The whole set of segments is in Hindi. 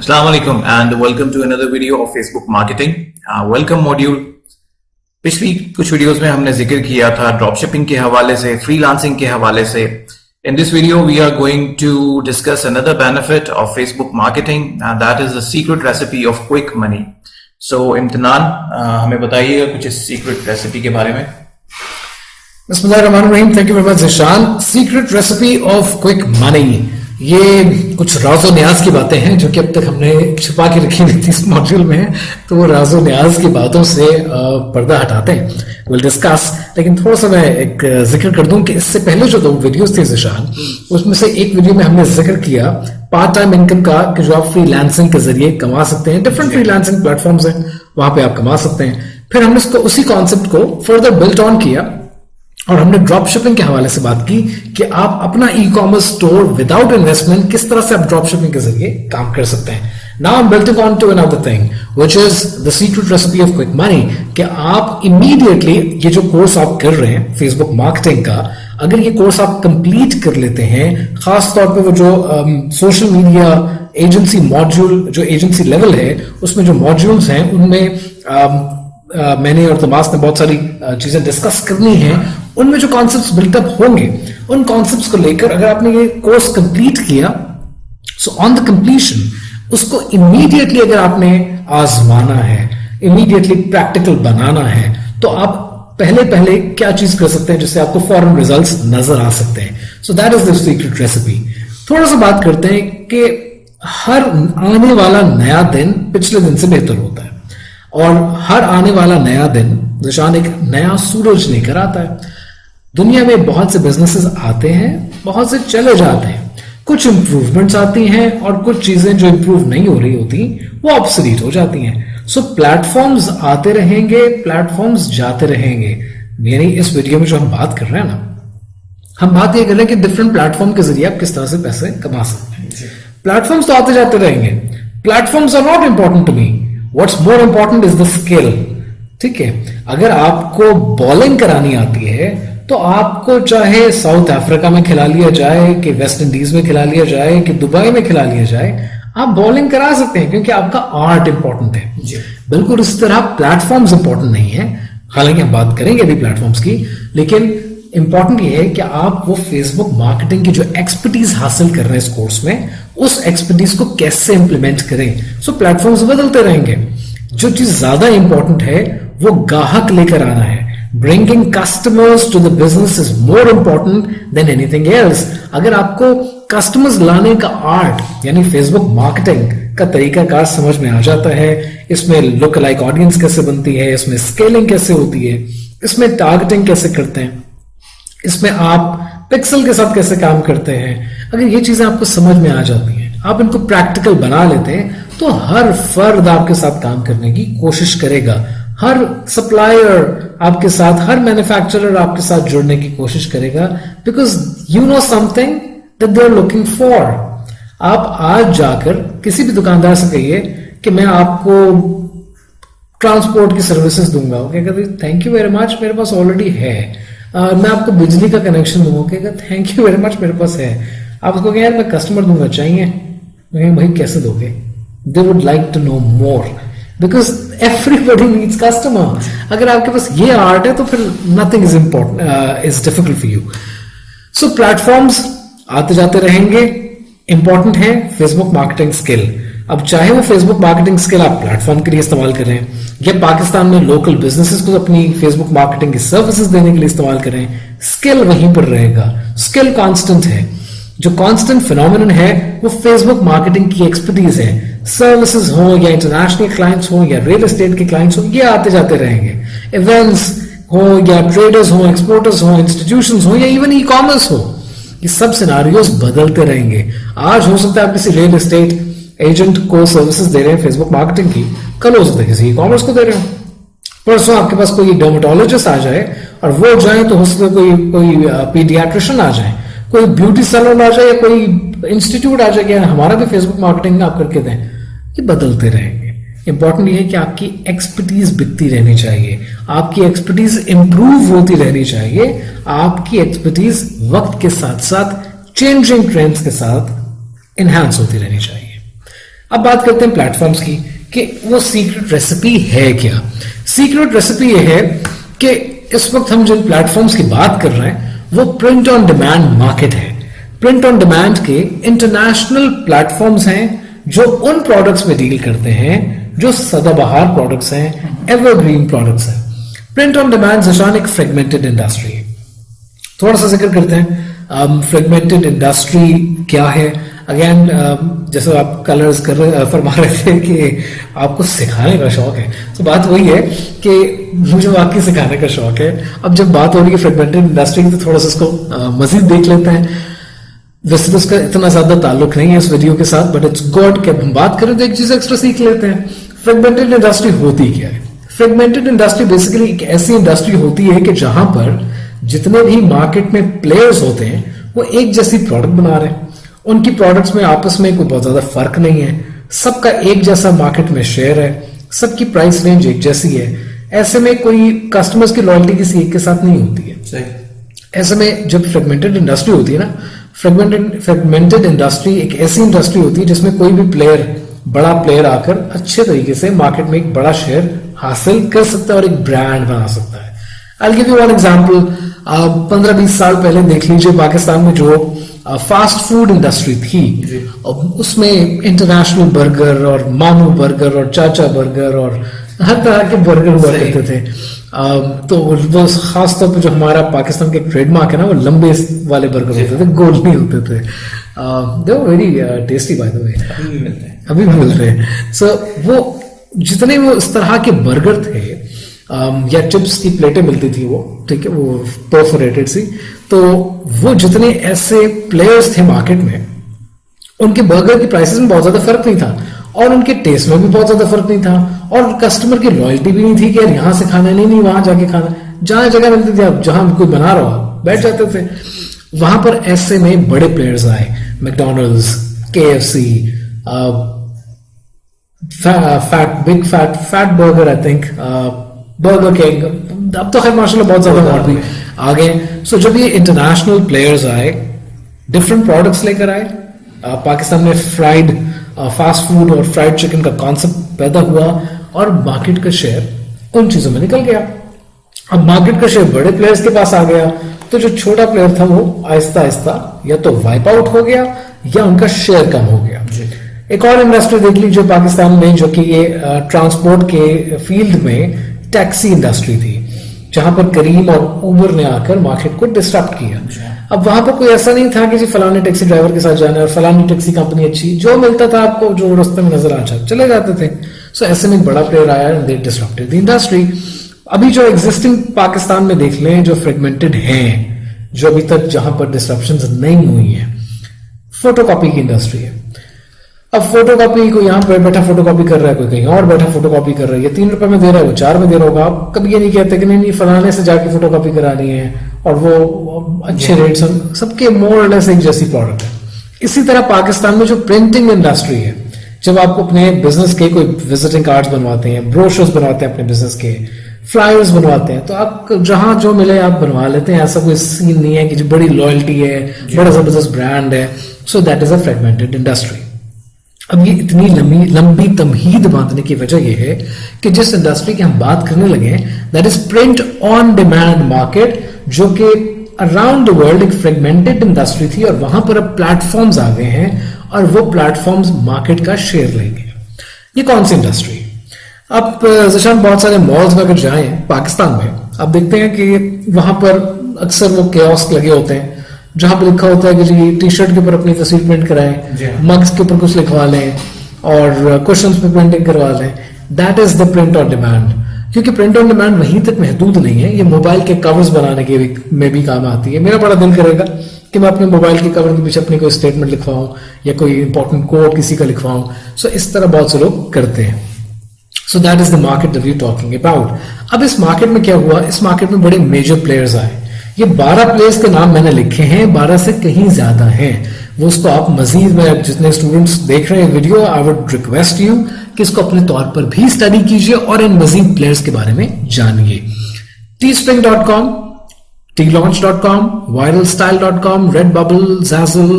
Assalamu alaikum and welcome to another video of Facebook marketing. Welcome module. पिछली कुछ वीडियोस में हमने जिक्र किया था ड्रॉपशिपिंग के हवाले से, फ्रीलांसिंग के हवाले से. In this video we are going to discuss another benefit of Facebook marketing and that is the secret recipe of quick money. So इम्तिनान हमें बताइएगा कुछ इस सीक्रेट रेसिपी के बारे में. बिस्मिल्लाहिर्रहमानिर्रहीम. Thank you very much Zeeshan. Secret recipe of quick money, ये कुछ राजो न्याज की बातें हैं जो कि अब तक हमने छिपा के रखी हुई थी इस मॉड्यूल में. तो वो राजो न्याज की बातों से पर्दा हटाते हैं, विल डिस्कस. लेकिन थोड़ा सा मैं एक जिक्र कर दूं कि इससे पहले जो 2 वीडियोस थे ज़िशान, उसमें से एक वीडियो में हमने जिक्र किया पार्ट टाइम इनकम का कि जो आप फ्रीलांसिंग के जरिए कमा सकते हैं. डिफरेंट फ्रीलांसिंग प्लेटफॉर्म्स हैं, वहां पे आप कमा सकते हैं. फिर हमने उसको उसी कॉन्सेप्ट को फर्दर बिल्ट ऑन किया और हमने ड्रॉप शिपिंग के हवाले से बात की कि आप अपना e commerce store without investment किस तरह से आप ड्रॉप शिपिंग के जरिए काम कर सकते हैं. Now I am building on to another thing which is the secret recipe of quick money कि आप इमीडिएटली ये जो कोर्स आप कर रहे हैं फेसबुक मार्केटिंग का, अगर ये कोर्स आप कंप्लीट कर लेते हैं, खास तौर पे वो जो सोशल मीडिया एजेंसी मॉड्यूल, जो एजेंसी लेवल है उसमें जो मॉड्यूल्स हैं उनमें मैंने और तमास ने बहुत सारी चीजें डिस्कस करनी है. उनमें जो कॉन्सेप्ट्स बिल्टअप होंगे उन कॉन्सेप्ट्स को लेकर अगर आपने ये कोर्स कंप्लीट किया, सो ऑन द कंप्लीशन उसको इमीडिएटली अगर आपने आजमाना है, इमीडिएटली प्रैक्टिकल बनाना है, तो आप पहले क्या चीज कर सकते हैं जिससे आपको फौरन रिजल्ट्स नजर आ सकते हैं. So that is the secret recipe. थोड़ा सा बात करते हैं कि हर आने वाला नया दिन पिछले दिन से बेहतर होता है और हर आने वाला नया दिन निशान एक नया सूरज लेकर आता है. दुनिया में बहुत से बिजनेसेस आते हैं, बहुत से चले जाते हैं, कुछ इंप्रूवमेंट्स आती हैं और कुछ चीजें जो इंप्रूव नहीं हो रही होती वो ऑब्सोलीट हो जाती हैं. सो प्लेटफॉर्म्स आते रहेंगे, प्लेटफॉर्म्स जाते रहेंगे. यानी इस वीडियो में जो हम बात कर रहे हैं ना, हम बात ये कर रहे हैं कि डिफरेंट प्लेटफॉर्म के जरिए आप किस तरह से पैसे कमा सकते हैं. प्लेटफॉर्म्स तो आते जाते रहेंगे. Platforms are not important to me, what's more important is the skill. ठीक है, अगर आपको बॉलिंग करानी आती है तो आपको चाहे साउथ अफ्रीका में खिला लिया जाए कि वेस्ट इंडीज में खिला लिया जाए कि दुबई में खिला लिया जाए, आप बॉलिंग करा सकते हैं क्योंकि आपका आर्ट इंपॉर्टेंट है. बिल्कुल इस तरह प्लेटफॉर्म्स इंपॉर्टेंट नहीं है. हालांकि हम बात करेंगे अभी प्लेटफॉर्म्स की, लेकिन इंपॉर्टेंट ये है कि आप वो फेसबुक मार्केटिंग की जो एक्सपर्टीज हासिल कर रहे हैं इस कोर्स में, उस एक्सपर्टीज को कैसे इंप्लीमेंट करें. सो प्लेटफॉर्म्स बदलते रहेंगे. जो चीज ज्यादा इंपॉर्टेंट है वो ग्राहक लेकर आना है. Bringing customers to the business is more important than anything else. अगर आपको कस्टमर्स लाने का आर्ट यानी फेसबुक मार्केटिंग का तरीकाकार समझ में आ जाता है, इसमें लुक लाइक ऑडियंस कैसे बनती है, इसमें स्केलिंग कैसे होती है, इसमें टारगेटिंग कैसे करते हैं, इसमें आप पिक्सल के साथ कैसे काम करते हैं, अगर ये चीजें आपको समझ में आ जाती हैं, आप इनको प्रैक्टिकल बना लेते हैं, तो हर फर्द आपके साथ काम करने की कोशिश करेगा. हर सप्लायर आपके साथ, हर मैन्युफैक्चरर आपके साथ जुड़ने की कोशिश करेगा, because you know something that they are looking for. आप आज जाकर किसी भी दुकानदार से कहिए कि मैं आपको ट्रांसपोर्ट की सर्विसेज दूंगा, वो कहेगा थैंक यू वेरी मच, मेरे पास ऑलरेडी है. मैं आपको बिजली का कनेक्शन दूंगा, कहेगा थैंक यू वेरी मच, मेरे पास है. आप उसको कहें यार मैं कस्टमर दूंगा, चाहिए? भाई कैसे दोगे? They would like to know more because everybody needs customer. अगर आपके पास ये आर्ट है तो फिर nothing is important, is difficult for you. So platforms आते जाते रहेंगे. इंपॉर्टेंट है फेसबुक मार्केटिंग स्किल. अब चाहे वो फेसबुक मार्केटिंग स्किल आप प्लेटफॉर्म के लिए इस्तेमाल करें या पाकिस्तान में लोकल बिजनेसेस को अपनी फेसबुक मार्केटिंग की सर्विसेज देने के लिए इस्तेमाल करें, स्किल वहीं पर रहेगा. स्किल कांस्टेंट है. जो कांस्टेंट फिनोमिनन है वो फेसबुक मार्केटिंग की एक्सपर्टीज है. सर्विसेज हो या इंटरनेशनल क्लाइंट्स हो या रियल एस्टेट के क्लाइंट्स हो, ये आते जाते रहेंगे. इवेंट्स हो या ट्रेडर्स हो, एक्सपोर्टर्स हो, इंस्टीट्यूशंस हो या इवन ई कॉमर्स हो, ये सब सिनारियोस बदलते रहेंगे. आज हो सकता है आप किसी रियल एस्टेट एजेंट को सर्विसेज दे रहे हैं फेसबुक मार्केटिंग की, कल हो सकता है किसी ई कॉमर्स को दे रहे हो, परसों आपके पास कोई डर्मेटोलॉजिस्ट आ जाए और वो जाए तो हो सकता है कोई पीडियाट्रिशियन आ जाए, कोई ब्यूटी सैलून आ जाए या कोई इंस्टीट्यूट आ जाए, हमारा भी फेसबुक मार्केटिंग आप करके दें. ये बदलते रहेंगे. इंपॉर्टेंट ये है कि आपकी एक्सपर्टीज बिकती रहनी चाहिए, आपकी एक्सपर्टीज इंप्रूव होती रहनी चाहिए, आपकी एक्सपर्टीज वक्त के साथ साथ चेंजिंग ट्रेंड्स के साथ इनहैंस होती रहनी चाहिए. अब बात करते हैं प्लेटफॉर्म्स की कि वो सीक्रेट रेसिपी है क्या। सीक्रेट रेसिपी ये है कि इस वक्त हम जिन प्लेटफॉर्म्स की बात कर रहे हैं वो प्रिंट ऑन डिमांड मार्केट है। प्रिंट ऑन डिमांड के इंटरनेशनल प्लेटफॉर्म्स हैं जो उन प्रोडक्ट्स में डील करते हैं जो सदाबहार प्रोडक्ट्स हैं, एवरग्रीन प्रोडक्ट्स हैं। प्रिंट ऑन डिमांड ज़शान एक फ्रेगमेंटेड इंडस्ट्री है। थोड़ा सा जिक्र करते हैं फ्रेगमेंटेड इंडस्ट्री क्या है। अगेन जैसे आप कलर्स फरमा रहे थे कि आपको सिखाने का शौक है, तो बात वही है कि मुझे वाकई सिखाने का शौक है। अब जब बात हो रही है फ्रेगमेंटेड इंडस्ट्री की तो थोड़ा सा इसको मजीद देख लेते हैं। वैसे तो इसका इतना ज्यादा ताल्लुक नहीं है इस वीडियो के साथ, बट इट्स गुड कि हम बात करें तो एक चीज एक्स्ट्रा सीख लेते हैं। फ्रेगमेंटेड इंडस्ट्री होती क्या है? फ्रेगमेंटेड इंडस्ट्री बेसिकली एक ऐसी इंडस्ट्री होती है कि जहां पर जितने भी मार्केट में प्लेयर्स होते हैं वो एक जैसी प्रोडक्ट बना रहे हैं। उनकी प्रोडक्ट्स में आपस में कोई बहुत ज्यादा फर्क नहीं है, सबका एक जैसा मार्केट में शेयर है, सबकी प्राइस रेंज एक जैसी है। ऐसे में कोई कस्टमर्स की लॉयल्टी किसी एक के साथ नहीं होती है। सही। ऐसे में जब फ्रेगमेंटेड इंडस्ट्री होती है ना, फ्रेगमेंटेड इंडस्ट्री एक ऐसी इंडस्ट्री होती है जिसमें कोई भी प्लेयर, बड़ा प्लेयर आकर अच्छे तरीके से मार्केट में एक बड़ा शेयर हासिल कर सकता है और एक ब्रांड बना सकता है। I'll give you one example. 15-20 साल पहले देख लीजिए पाकिस्तान में जो फास्ट फूड इंडस्ट्री थी, उसमें इंटरनेशनल बर्गर और मामू बर्गर और चाचा बर्गर और हर तरह के बर्गर हुआ करते थे। तो वो खास तौर पे जो हमारा पाकिस्तान का एक ट्रेडमार्क है ना, वो लंबे वाले बर्गर होते थे, गोल नहीं होते थे। They were very tasty by the way, अभी भी मिलते हैं। सो वो जितने वो इस तरह के बर्गर थे या चिप्स की प्लेटें मिलती थी, वो ठीक है, वो परफोरेटेड सी, तो वो जितने ऐसे प्लेयर्स थे मार्केट में, उनके बर्गर की प्राइसेस में बहुत ज्यादा फर्क नहीं था और उनके टेस्ट में भी बहुत ज्यादा फर्क नहीं था और कस्टमर की लॉयल्टी भी नहीं थी कि यार यहां से खाना नहीं वहां जाके खाना। जहां जगह मिलती थी, अब जहां कोई बना रहा हो बैठ जाते थे वहां पर। ऐसे में बड़े प्लेयर्स आए, McDonald's, KFC, fat burger, I think burger king, अब तो खैर माशाल्लाह बहुत ज्यादा और भी आ गए। सो जब ये इंटरनेशनल प्लेयर्स आए, डिफरेंट प्रोडक्ट्स लेकर आए, पाकिस्तान में फ्राइड फास्ट फूड और फ्राइड चिकन का कॉन्सेप्ट पैदा हुआ और मार्केट का शेयर उन चीजों में निकल गया। अब मार्केट का शेयर बड़े प्लेयर्स के पास आ गया तो जो छोटा प्लेयर था वो आहिस्ता आहिस्ता या तो वाइप आउट हो गया या उनका शेयर कम हो गया। एक और इंडस्ट्री देख लीजिए पाकिस्तान में, जो कि ये ट्रांसपोर्ट के फील्ड में टैक्सी इंडस्ट्री थी, जहां पर करीम और उबर ने आकर मार्केट को डिस्टर्ब किया। अब वहां पर कोई ऐसा नहीं था कि जी फलाने टैक्सी ड्राइवर के साथ जाना है और फलानी टैक्सी कंपनी अच्छी, जो मिलता था आपको, जो रास्ते में नजर आ चले जाते थे। सो ऐसे में एक बड़ा प्लेयर आया and they disrupted the industry. अभी जो एग्जिस्टिंग पाकिस्तान में देख लें, जो फ्रेगमेंटेड हैं, जो अभी तक जहां पर डिस्ट्रप्शंस नहीं हुई है, फोटोकॉपी की इंडस्ट्री है। अब फोटोकॉपी को यहां पर बैठा फोटोकॉपी कर रहा है, कोई कहीं और बैठा फोटोकॉपी कर रहा है, ये 3 रुपए में दे रहा है, वो 4 में दे रहा होगा। आप कभी ये नहीं कहते कि नहीं फलाने से जाके फोटोकॉपी करानी है और वो अच्छे रेट, सबके मोर और लेस एक जैसी प्रोडक्ट है। इसी तरह पाकिस्तान में जो प्रिंटिंग इंडस्ट्री है, जब आप अपने बिजनेस के कोई विजिटिंग कार्ड्स बनवाते हैं, ब्रोशर्स बनवाते हैं, अपने बिजनेस के फ्लायर्स बनवाते हैं, तो आप जहां जो मिले आप बनवा लेते हैं। ऐसा कोई सीन नहीं है कि जो बड़ी लॉयल्टी है, बड़ा जबरदस्त ब्रांड है। सो that is a fragmented industry. अब ये इतनी लंबी तमहीद बांधने की वजह यह है कि जिस इंडस्ट्री की हम बात करने लगे, that is print on demand market, जो कि अराउंड द वर्ल्ड एक फ्रेगमेंटेड इंडस्ट्री थी और वहां पर अब प्लेटफॉर्म्स आ गए हैं और वो प्लेटफॉर्म्स मार्केट का शेयर लेंगे। ये कौन सी इंडस्ट्री? अब ज़शान बहुत सारे मॉल्स में अगर जाएं पाकिस्तान में, आप देखते हैं कि वहां पर अक्सर वो कियोस्क लगे होते हैं जहां पर लिखा होता है कि जी टी शर्ट के ऊपर अपनी तस्वीर प्रिंट कराएं, मग्स के ऊपर कुछ लिखवा लें और क्वेश्चंस पे प्रिंटिंग करवा लें। That is the print on demand. क्योंकि प्रिंट ऑन डिमांड वहीं तक महदूद नहीं है, ये मोबाइल के कवर्स बनाने के में भी काम आती है। मेरा बड़ा दिल करेगा कि मैं अपने मोबाइल के कवर के पीछे अपनी कोई स्टेटमेंट लिखवाऊं या कोई इंपॉर्टेंट कोड किसी का लिखवाऊं। सो इस तरह बहुत से लोग करते हैं। So that is the market that we are talking about. अब इस मार्केट में क्या हुआ, इस मार्केट में बड़े मेजर प्लेयर्स आए। ये 12 प्लेयर्स के नाम मैंने लिखे हैं, 12 से कहीं ज्यादा हैं। वो उसको आप मजीद में जितने स्टूडेंट्स देख रहे हैं video, I would request you कि इसको अपने तौर पर भी स्टडी कीजिए और इन मजीद प्लेयर्स के बारे में जानिए। teespring.com, tlaunch.com, viralstyle.com, Redbubble, Zazzle,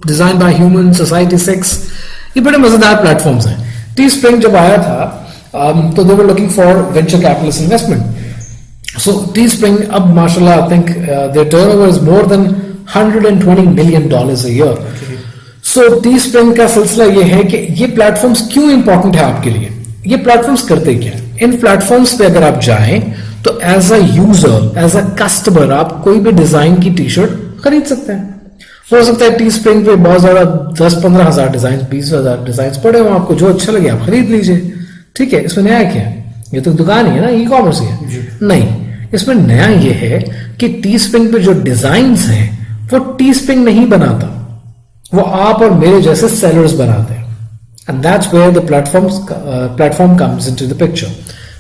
Design by Human, Society 6, ये बड़े मजेदार प्लेटफॉर्म्स हैं। टी स्प्रिंग जब आया था तो they were looking for venture capitalist investment. So Teespring अब माशाल्लाह I think their turnover is more than $120 million a year। So Teespring का सिलसिला ये है कि ये प्लेटफॉर्म्स क्यों इंपॉर्टेंट है आपके लिए। ये प्लेटफॉर्म्स करते क्या है? इन प्लेटफॉर्म्स पे अगर आप जाएं तो as a user, as a customer आप कोई भी डिजाइन की टी शर्ट खरीद सकते हैं। हो सकता है टी स्प्रिंग पे बहुत ज्यादा 10-15 हजार डिजाइन, 20,000 डिजाइन पड़े हो, आपको जो अच्छा लगे आप खरीद लीजिए। ठीक है, इसमें नया क्या है? ये तो दुकान ही है ना, ई कॉमर्स ही है। नहीं, इसमें नया ये है कि टी स्प्रिंग पे जो डिजाइन्स हैं वो टी स्प्रिंग नहीं बनाता, वो आप और मेरे जैसे सेलर्स बनाते हैं। And that's where the platform comes into the picture.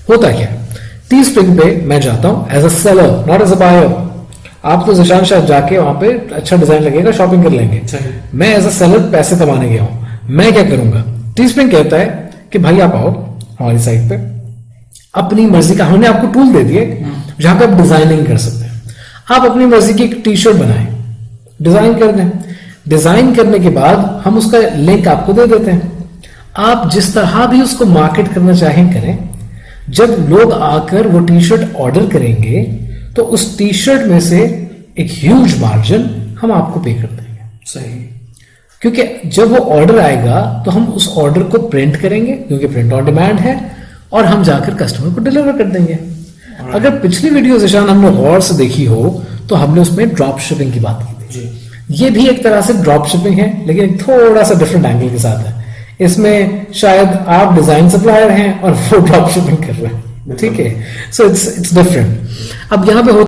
होता क्या है? टी स्प्रिंग पे मैं जाता हूं as a seller, not as a buyer. आप तो जिशान शायद जाके वहां पे अच्छा डिजाइन लगेगा, शॉपिंग कर लेंगे। मैं एज अ सेलर पैसे कमाने गया हूं। मैं क्या करूंगा? टी स्प्रिंग कहता है कि भाई आप आओ हमारी साइट पे, अपनी मर्जी का, हमने आपको टूल दे दिए जहां पे आप डिजाइनिंग कर सकते हैं। आप अपनी मर्जी की एक टी शर्ट बनाएं, डिजाइन कर दें। डिजाइन करने के बाद हम उसका लिंक आपको दे देते हैं। आप जिस तरह भी उसको मार्केट करना चाहें करें। जब लोग आकर वो टी शर्ट ऑर्डर करेंगे तो उस टी शर्ट में से एक ह्यूज मार्जिन हम आपको पे कर देंगे। सही। क्योंकि जब वो ऑर्डर आएगा तो हम उस ऑर्डर को प्रिंट करेंगे, क्योंकि प्रिंट ऑन डिमांड है, और हम जाकर कस्टमर को डिलीवर कर देंगे। अगर पिछली वीडियो जिशान हमने गौर से देखी हो तो हमने उसमें ड्रॉप शिपिंग की बात की थी। ये भी एक तरह से ड्रॉप शिपिंग है, लेकिन थोड़ा सा डिफरेंट एंगल के साथ है। इसमें शायद आप डिजाइन सप्लायर हैं और वो ड्रॉप शिपिंग कर रहे हैं। ठीक है, सो इट्स डिफरेंट। अब यहां पे